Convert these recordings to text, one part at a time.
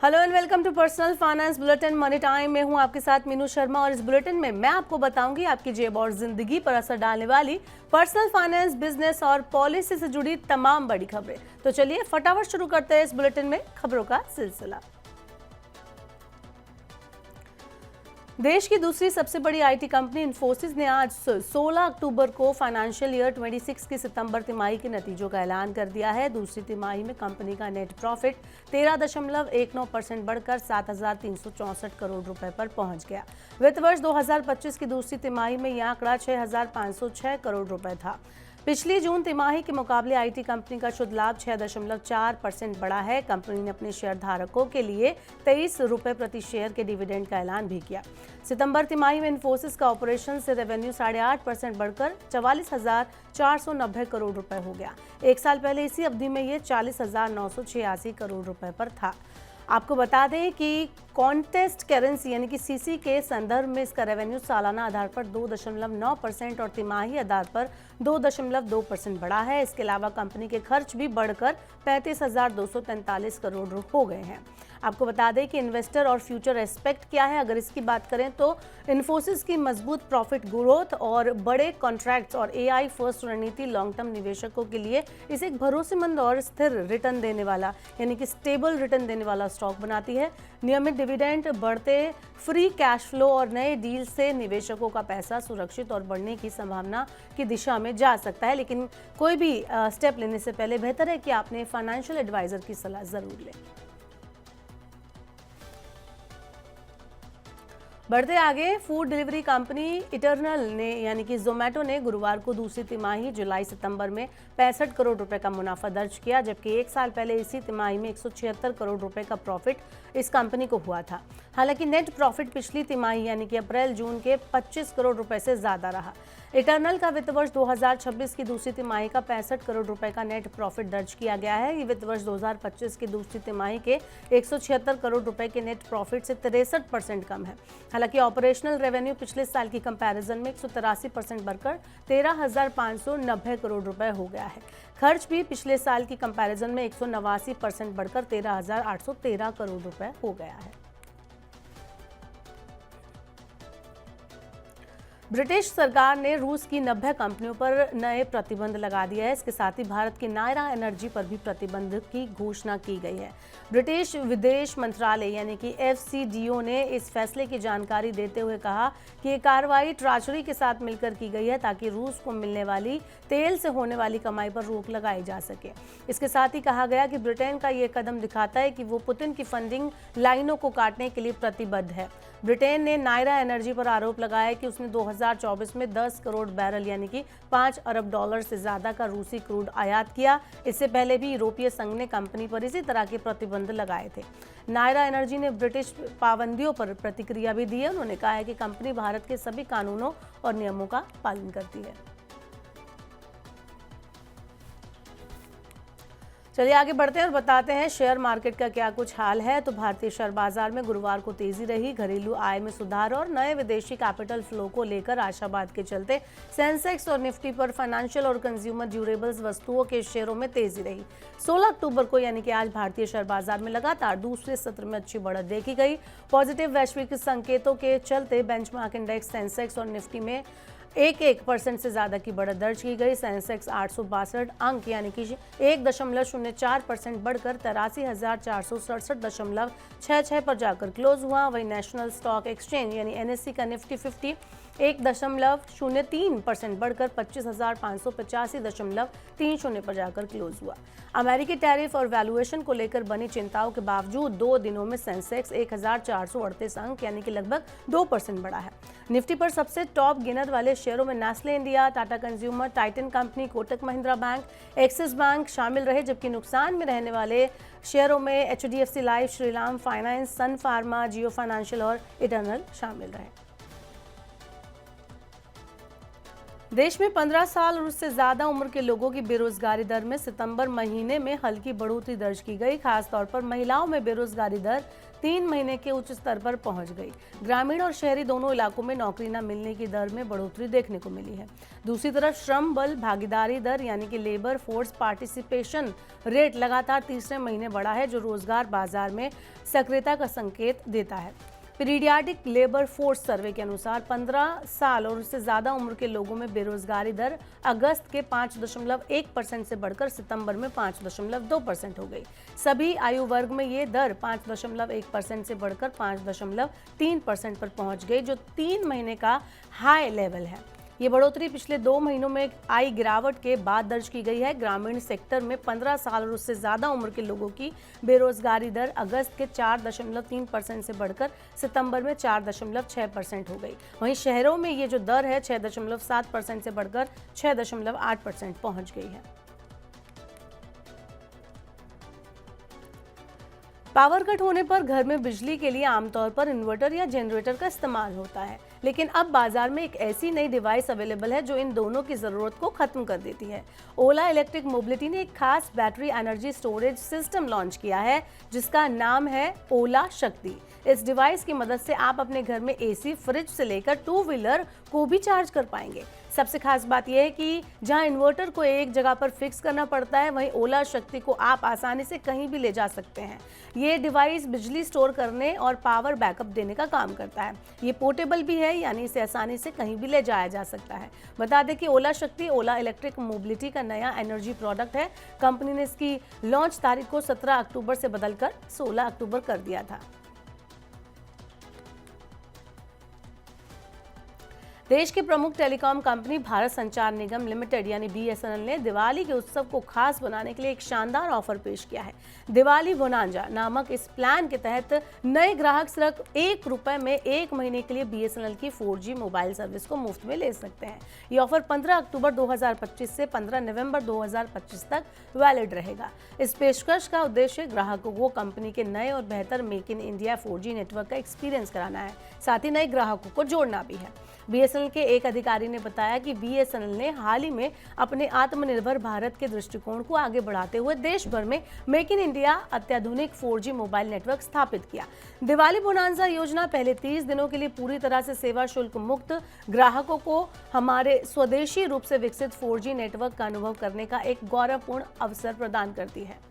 Hello and welcome to personal finance bulletin money time में हूं आपके साथ मीनू शर्मा और इस बुलेटिन में मैं आपको बताऊंगी आपकी जेब और जिंदगी पर असर डालने वाली पर्सनल फाइनेंस, बिजनेस और पॉलिसी से जुड़ी तमाम बड़ी खबरें। तो चलिए फटाफट शुरू करते हैं इस बुलेटिन में खबरों का सिलसिला। देश की दूसरी सबसे बड़ी आईटी कंपनी इन्फोसिस ने आज 16 अक्टूबर को फाइनेंशियल ईयर 26 की सितंबर तिमाही के नतीजों का ऐलान कर दिया है। दूसरी तिमाही में कंपनी का नेट प्रॉफिट 13.19% बढ़कर 7,364 करोड़ रुपए पर पहुंच गया। वित्त वर्ष 2025 की दूसरी तिमाही में यह आंकड़ा 6,506 करोड़ रुपए था। पिछली जून तिमाही के मुकाबले आईटी कंपनी का शुद्ध लाभ 6.4% बढ़ा है। कंपनी ने अपने शेयर धारकों के लिए 23 रुपए प्रति शेयर के डिविडेंड का ऐलान भी किया। सितंबर तिमाही में इन्फोसिस का ऑपरेशन से रेवेन्यू 8.5% बढ़कर 44,490 करोड़ रुपए हो गया। एक साल पहले इसी अवधि में ये 40,986 करोड़ रुपए पर था। आपको बता दें कि कॉन्टेस्ट करेंसी यानी कि सीसी के संदर्भ में इसका रेवेन्यू सालाना आधार पर 2.9% और तिमाही आधार पर 2.2% बढ़ा है। इसके अलावा कंपनी के खर्च भी बढ़कर 35,243 करोड़ हो गए हैं। आपको बता दें कि इन्वेस्टर और फ्यूचर एस्पेक्ट क्या है। अगर इसकी बात करें तो इन्फोसिस की मजबूत प्रॉफिट ग्रोथ और बड़े कॉन्ट्रैक्ट्स और एआई फर्स्ट रणनीति लॉन्ग टर्म निवेशकों के लिए इसे एक भरोसेमंद और स्थिर रिटर्न देने वाला यानी कि स्टेबल रिटर्न देने वाला स्टॉक बनाती है। नियमित डिविडेंड, बढ़ते फ्री कैश फ्लो और नए डील से निवेशकों का पैसा सुरक्षित और बढ़ने की संभावना की दिशा में जा सकता है। लेकिन कोई भी स्टेप लेने से पहले बेहतर है कि आपने फाइनेंशियल एडवाइजर की सलाह जरूर लें। बढ़ते आगे, फूड डिलीवरी कंपनी इटरनल ने यानी कि जोमेटो ने गुरुवार को दूसरी तिमाही जुलाई सितंबर में 65 करोड़ रुपए का मुनाफा दर्ज किया, जबकि एक साल पहले इसी तिमाही में 176 करोड़ रुपए का प्रॉफिट इस कंपनी को हुआ था। हालांकि नेट प्रॉफिट पिछली तिमाही यानी कि अप्रैल जून के 25 करोड़ रुपए से ज्यादा रहा। इटरनल का वित्त वर्ष 2026 की दूसरी तिमाही का 65 करोड़ रुपए का नेट प्रॉफिट दर्ज किया गया है। ये वित्त वर्ष 2025 की दूसरी तिमाही के 176 करोड़ रुपए के नेट प्रॉफिट से 63% कम है। हालांकि ऑपरेशनल रेवेन्यू पिछले साल की कंपैरिजन में 183% बढ़कर 13,590 करोड़ रुपए हो गया है। खर्च भी पिछले साल की कंपैरिजन में 189% बढ़कर 13,813 करोड़ रुपए हो गया है। ब्रिटिश सरकार ने रूस की 90 कंपनियों पर नए प्रतिबंध लगा दिया है। इसके साथ ही भारत की नायरा एनर्जी पर भी प्रतिबंध की घोषणा की गई है। ब्रिटिश विदेश मंत्रालय यानी कि FCDO ने इस फैसले की जानकारी देते हुए कहा कि ये कार्रवाई ट्रेजरी के साथ मिलकर की गई है ताकि रूस को मिलने वाली तेल से होने वाली कमाई पर रोक लगाई जा सके। इसके साथ ही कहा गया कि ब्रिटेन का ये कदम दिखाता है कि वो पुतिन की फंडिंग लाइनों को काटने के लिए प्रतिबद्ध है। ब्रिटेन ने नायरा एनर्जी पर आरोप लगाया कि उसने 2024 में 10 करोड़ बैरल यानी कि 5 अरब डॉलर से ज्यादा का रूसी क्रूड आयात किया। इससे पहले भी यूरोपीय संघ ने कंपनी पर इसी तरह के प्रतिबंध लगाए थे। नायरा एनर्जी ने ब्रिटिश पाबंदियों पर प्रतिक्रिया भी दी है। उन्होंने कहा है कि कंपनी भारत के सभी कानूनों और नियमों का पालन करती है। चलिए आगे बढ़ते हैं और बताते हैं शेयर मार्केट का क्या कुछ हाल है। तो भारतीय शेयर बाजार में गुरुवार को तेजी रही। घरेलू आय में सुधार और नए विदेशी कैपिटल फ्लो को लेकर आशावाद के चलते सेंसेक्स और निफ्टी पर फाइनेंशियल और कंज्यूमर ड्यूरेबल्स वस्तुओं के शेयरों में तेजी रही। 16 अक्टूबर को यानी कि आज भारतीय शेयर बाजार में लगातार दूसरे सत्र में अच्छी बढ़त देखी गई। पॉजिटिव वैश्विक संकेतों के चलते बेंचमार्क इंडेक्स सेंसेक्स और निफ्टी में 1% से ज्यादा की बढ़त दर्ज की गई। सेंसेक्स 862 अंक यानी कि 1.04% बढ़कर 83,467.66 पर जाकर क्लोज हुआ। वहीं नेशनल स्टॉक एक्सचेंज यानी NSE का निफ्टी 50 1.03% बढ़कर 25,585.30 पर जाकर क्लोज हुआ। अमेरिकी टैरिफ और वैल्यूएशन को लेकर बनी चिंताओं के बावजूद 2 दिनों में सेंसेक्स 1,438 अंक यानी कि लगभग 2% बढ़ा है। निफ्टी पर सबसे टॉप गेनर वाले शेयरों में Nestle India, Tata consumer, Titan company, Kotak Mahindra bank, axis bank शामिल रहे, जबकि नुकसान में रहने वाले शेयरों में HDFC लाइफ, श्रीराम फाइनेंस, सन फार्मा, जियो फाइनेंशियल और इटरनल शामिल रहे। देश में 15 साल और उससे ज्यादा उम्र के लोगों की बेरोजगारी दर में सितंबर महीने में हल्की बढ़ोतरी दर्ज की गई। खासतौर पर महिलाओं में बेरोजगारी दर 3 महीने के उच्च स्तर पर पहुंच गई। ग्रामीण और शहरी दोनों इलाकों में नौकरी न मिलने की दर में बढ़ोतरी देखने को मिली है। दूसरी तरफ श्रम बल भागीदारी दर यानी कि लेबर फोर्स पार्टिसिपेशन रेट लगातार तीसरे महीने बढ़ा है, जो रोजगार बाजार में सक्रियता का संकेत देता है। पीरियाडिक लेबर फोर्स सर्वे के अनुसार 15 साल और उससे ज्यादा उम्र के लोगों में बेरोजगारी दर अगस्त के 5.1% से बढ़कर सितंबर में 5.2% हो गई। सभी आयु वर्ग में ये दर 5.1% से बढ़कर 5.3% पर पहुंच गई, जो 3 महीने का हाई लेवल है। ये बढ़ोतरी पिछले 2 महीनों में आई गिरावट के बाद दर्ज की गई है। ग्रामीण सेक्टर में 15 साल और उससे ज्यादा उम्र के लोगों की बेरोजगारी दर अगस्त के 4.3% से बढ़कर सितंबर में 4.6% हो गई। वहीं शहरों में ये जो दर है 6.7% से बढ़कर 6.8% पहुंच गई है। पावर कट होने पर घर में बिजली के लिए आमतौर पर इन्वर्टर या जनरेटर का इस्तेमाल होता है, लेकिन अब बाजार में एक ऐसी नई डिवाइस अवेलेबल है जो इन दोनों की जरूरत को खत्म कर देती है। ओला इलेक्ट्रिक मोबिलिटी ने एक खास battery energy storage system launch किया है, जिसका नाम है ओला शक्ति। इस डिवाइस की मदद से आप अपने घर में एसी, फ्रिज से लेकर 2 व्हीलर को भी चार्ज कर पाएंगे। सबसे खास बात यह है कि जहां इन्वर्टर को एक जगह पर फिक्स करना पड़ता है, वहीं ओला शक्ति को आप आसानी से कहीं भी ले जा सकते हैं। ये डिवाइस बिजली स्टोर करने और पावर बैकअप देने का काम करता है। ये पोर्टेबल भी है, यानी इसे आसानी से कहीं भी ले जाया जा सकता है। बता दें कि ओला शक्ति ओला इलेक्ट्रिक मोबिलिटी का नया एनर्जी प्रोडक्ट है। कंपनी ने इसकी लॉन्च तारीख को 17 अक्टूबर से बदलकर 16 अक्टूबर कर दिया था। देश की प्रमुख टेलीकॉम कंपनी भारत संचार निगम लिमिटेड यानी BSNL ने दिवाली के उत्सव को खास बनाने के लिए एक शानदार ऑफर पेश किया है। दिवाली बोनांजा नामक इस प्लान के तहत नए ग्राहक सिर्फ ₹1 में 1 महीने के लिए BSNL की 4G मोबाइल सर्विस को मुफ्त में ले सकते हैं। ये ऑफर 15 अक्टूबर 2025 से 15 नवंबर 2025 तक वैलिड रहेगा। इस पेशकश का उद्देश्य ग्राहकों को कंपनी के नए और बेहतर make in India 4G network का एक्सपीरियंस कराना है, साथ ही नए ग्राहकों को जोड़ना भी है। BSNL के एक अधिकारी ने बताया कि BSNL ने हाल ही में अपने आत्मनिर्भर भारत के दृष्टिकोण को आगे बढ़ाते हुए देश भर में मेक इन इंडिया अत्याधुनिक 4G मोबाइल नेटवर्क स्थापित किया। दिवाली बोनांजा योजना पहले 30 दिनों के लिए पूरी तरह से सेवा शुल्क मुक्त ग्राहकों को हमारे स्वदेशी रूप से विकसित 4G नेटवर्क का अनुभव करने का एक गौरवपूर्ण अवसर प्रदान करती है।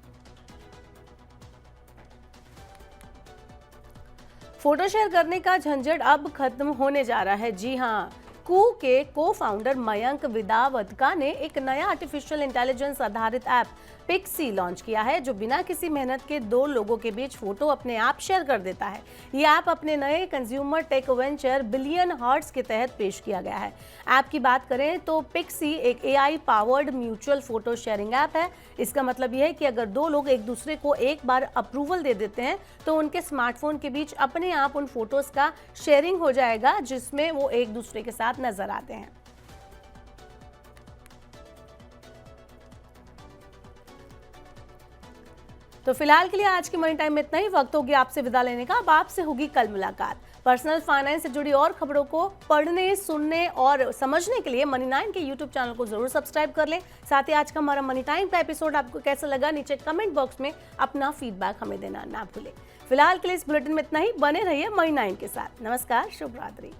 फोटो शेयर करने का झंझट अब खत्म होने जा रहा है। जी हाँ, कू के को-फाउंडर मयंक विदावदका ने एक नया आर्टिफिशियल इंटेलिजेंस आधारित ऐप पिक्सी लॉन्च किया है, जो बिना किसी मेहनत के 2 लोगों के बीच फोटो अपने आप शेयर कर देता है। ये ऐप अपने नए consumer tech venture billion hearts के तहत पेश किया गया है। ऐप की बात करें तो पिक्सी एक AI powered mutual photo sharing app है। इसका मतलब यह है कि अगर 2 लोग एक दूसरे को एक बार अप्रूवल दे देते हैं तो उनके स्मार्टफोन के बीच अपने आप उन फोटोज का शेयरिंग हो जाएगा, जिसमें वो एक दूसरे के साथ नजर आते हैं। तो फिलहाल के लिए आज के मनी टाइम में इतना ही। वक्त होगी आपसे विदा लेने का। अब आपसे होगी कल मुलाकात। पर्सनल फाइनेंस से जुड़ी और खबरों को पढ़ने, सुनने और समझने के लिए मनी 9 के YouTube चैनल को जरूर सब्सक्राइब कर लें। साथ ही आज का हमारा मनी टाइम का एपिसोड आपको कैसा लगा, नीचे कमेंट बॉक्स में अपना फीडबैक हमें देना ना भूलें। फिलहाल के लिए इस बुलेटिन में इतना ही। बने रहिए मनी 9 के साथ। नमस्कार, शुभ रात्रि।